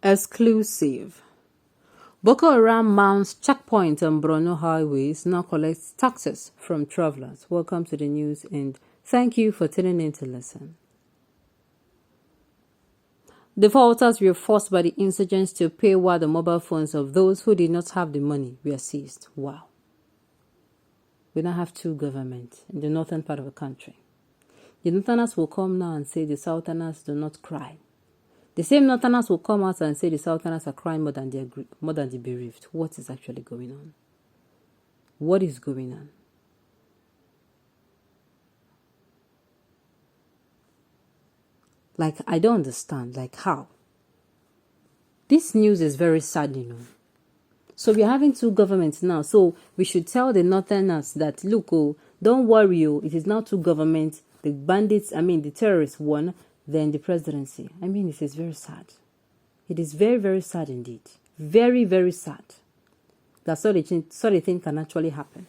Exclusive. Boko Haram mounts checkpoint on Bornu highways, now collects taxes from travelers. Welcome to the news and thank you for tuning in to listen. Defaulters were forced by the insurgents to pay while the mobile phones of those who did not have the money were seized. Wow. We now have two governments in the northern part of the country. The northerners will come now and say the southerners do not cry. The same northerners will come out and say the southerners are crying more than the bereaved. What is actually going on? What is going on? Like, I don't understand. Like, how? This news is very sad, you know. So we're having two governments now. So we should tell the northerners that, look, oh, don't worry, oh, it is now two governments. The bandits, the terrorists won, then the presidency. It is very sad. It is very, very sad indeed. Very, very sad. That sort of thing can actually happen.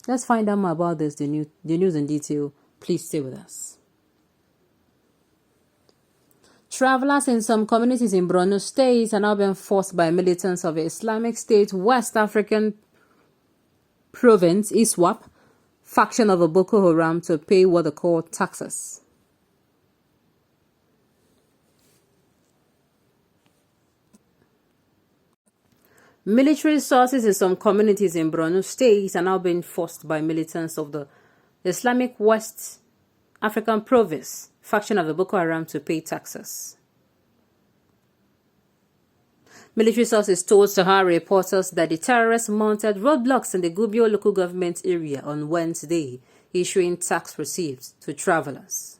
Let's find out more about this, the news in detail. Please stay with us. Travelers in some communities in Bornu State are now being forced by militants of the Islamic State West African Province, ISWAP, faction of the Boko Haram, to pay what they call taxes. Military sources in some communities in Bornu State are now being forced by militants of the Islamic West African Province, faction of the Boko Haram, to pay taxes. Military sources told Sahara reporters that the terrorists mounted roadblocks in the Gubbio local government area on Wednesday, issuing tax receipts to travelers.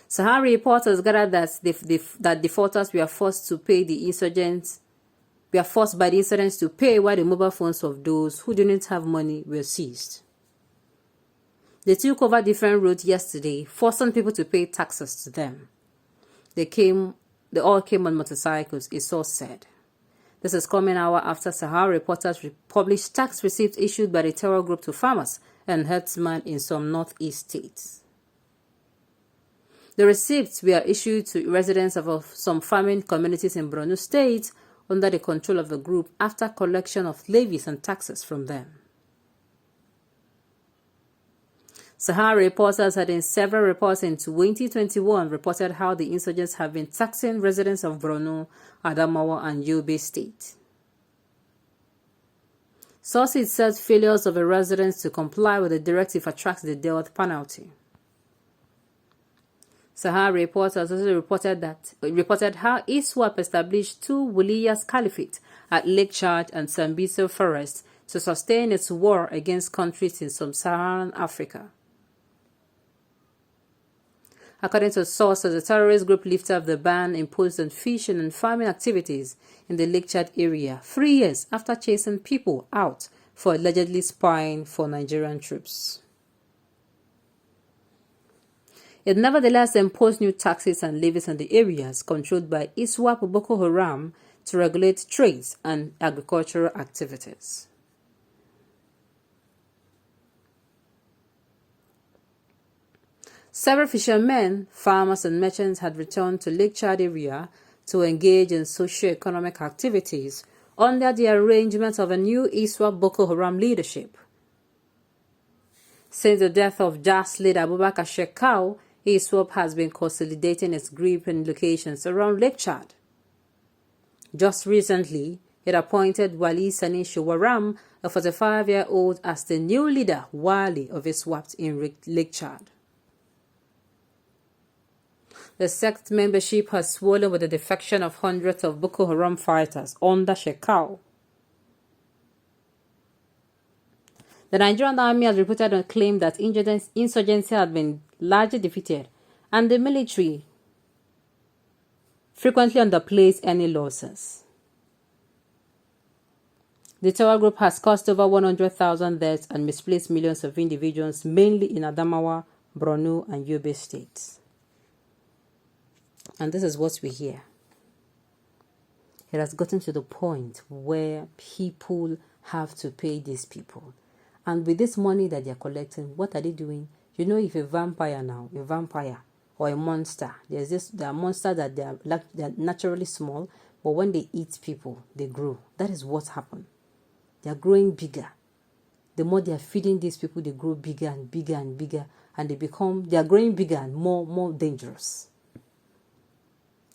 Sahara reporters gathered that defaulters were forced by the insurgents to pay while the mobile phones of those who didn't have money were seized. They took over different roads yesterday, forcing people to pay taxes to them. They all came on motorcycles, a source said. This is coming hour after Sahara reporters published tax receipts issued by the terror group to farmers and herdsmen in some northeast states. The receipts were issued to residents of some farming communities in Bornu State under the control of the group after collection of levies and taxes from them. Sahara reporters had in several reports in 2021 reported how the insurgents have been taxing residents of Bornu, Adamawa, and Yobe State. Sources said failures of the residents to comply with the directive attracts the death penalty. Sahara reporters also reported how ISWAP established two Wiliyas Caliphate at Lake Chad and Sambisa Forest to sustain its war against countries in sub-Saharan Africa. According to sources, the terrorist group lifted up the ban imposed on fishing and farming activities in the Lake Chad area 3 years after chasing people out for allegedly spying for Nigerian troops. It nevertheless imposed new taxes and levies on the areas controlled by ISWAP Boko Haram to regulate trades and agricultural activities. Several fishermen, farmers, and merchants had returned to Lake Chad area to engage in socio-economic activities under the arrangement of a new ISWAP Boko Haram leadership. Since the death of JAS leader Abubakar Shekau, ISWAP has been consolidating its grip in locations around Lake Chad. Just recently, it appointed Wali Sani Showaram, a 45-year-old, as the new leader Wali of ISWAP in Lake Chad. The sect membership has swollen with the defection of hundreds of Boko Haram fighters under Shekau. The Nigerian army has reported and claimed that insurgency had been largely defeated, and the military frequently underplays any losses. The terror group has caused over 100,000 deaths and misplaced millions of individuals, mainly in Adamawa, Bornu, and Yobe states. And this is what we hear. It has gotten to the point where people have to pay these people. And with this money that they're collecting, what are they doing? You know, if a vampire, or a monster. There are monsters that they're naturally small, but when they eat people, they grow. That is what happened. They are growing bigger. The more they are feeding these people, they grow bigger and bigger and bigger, and they are growing bigger and more dangerous.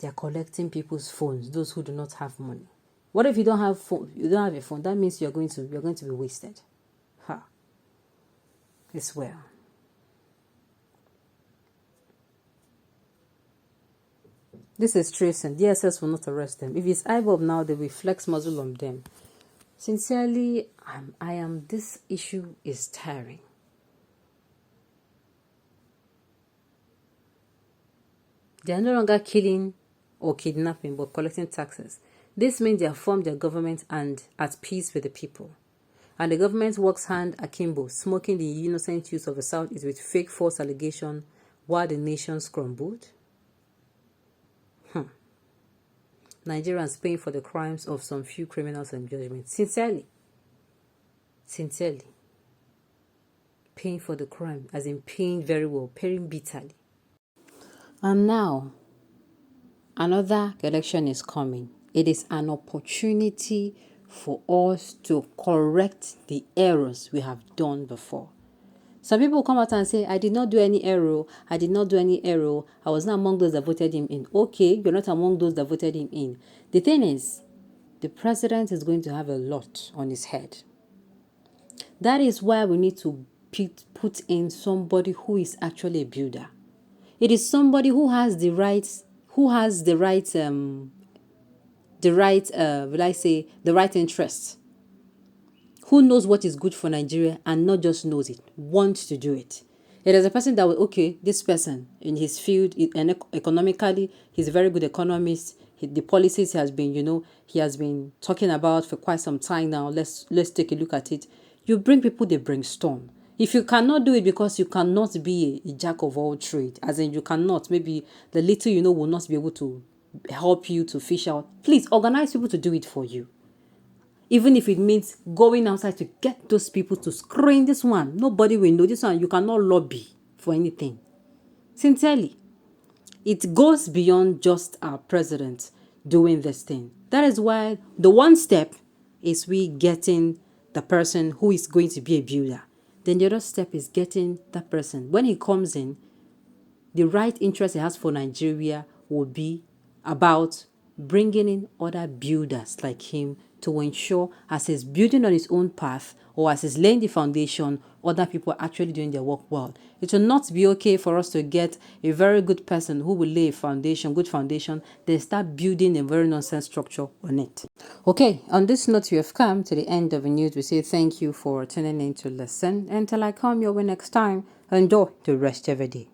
They are collecting people's phones, those who do not have money. What if you don't have phone? You don't have a phone. That means you're going to be wasted. Ha. It's well. This is tracing. DSS will not arrest them. If it's IBOB now, they will flex muzzle on them. Sincerely, this issue is tiring. They are no longer killing or kidnapping, but collecting taxes. This means they have formed their government and at peace with the people. And the government works hand akimbo, smoking the innocent youth of the Southeast with fake false allegation while the nations crumbled. Nigerians paying for the crimes of some few criminals and judgment. Sincerely. Paying for the crime, as in paying very well, paying bitterly. And now, another election is coming. It is an opportunity for us to correct the errors we have done before. Some people come out and say, I did not do any error. I did not do any error. I was not among those that voted him in. Okay, you're not among those that voted him in. The thing is, the president is going to have a lot on his head. That is why we need to put in somebody who is actually a builder. It is somebody who has the right interests, who knows what is good for Nigeria and not just knows it, wants to do it. It is a person that will, okay, this person in his field, and economically, he's a very good economist. The policies he has been talking about for quite some time now. Let's take a look at it. You bring people, they brainstorm. If you cannot do it because you cannot be a jack of all trades, as in you cannot, maybe the little you know will not be able to help you to fish out, please organize people to do it for you. Even if it means going outside to get those people to screen this one. Nobody will know this one. You cannot lobby for anything. Sincerely. It goes beyond just our president doing this thing. That is why the one step is we getting the person who is going to be a builder. Then the other step is getting that person. When he comes in, the right interest he has for Nigeria will be about bringing in other builders like him to ensure as he's building on his own path or as he's laying the foundation, other people are actually doing their work well. It will not be okay for us to get a very good person who will lay a foundation, good foundation, then start building a very nonsense structure on it. Okay, on this note, we have come to the end of the news. We say thank you for tuning in to listen. Until I come your way next time, enjoy the rest of the day.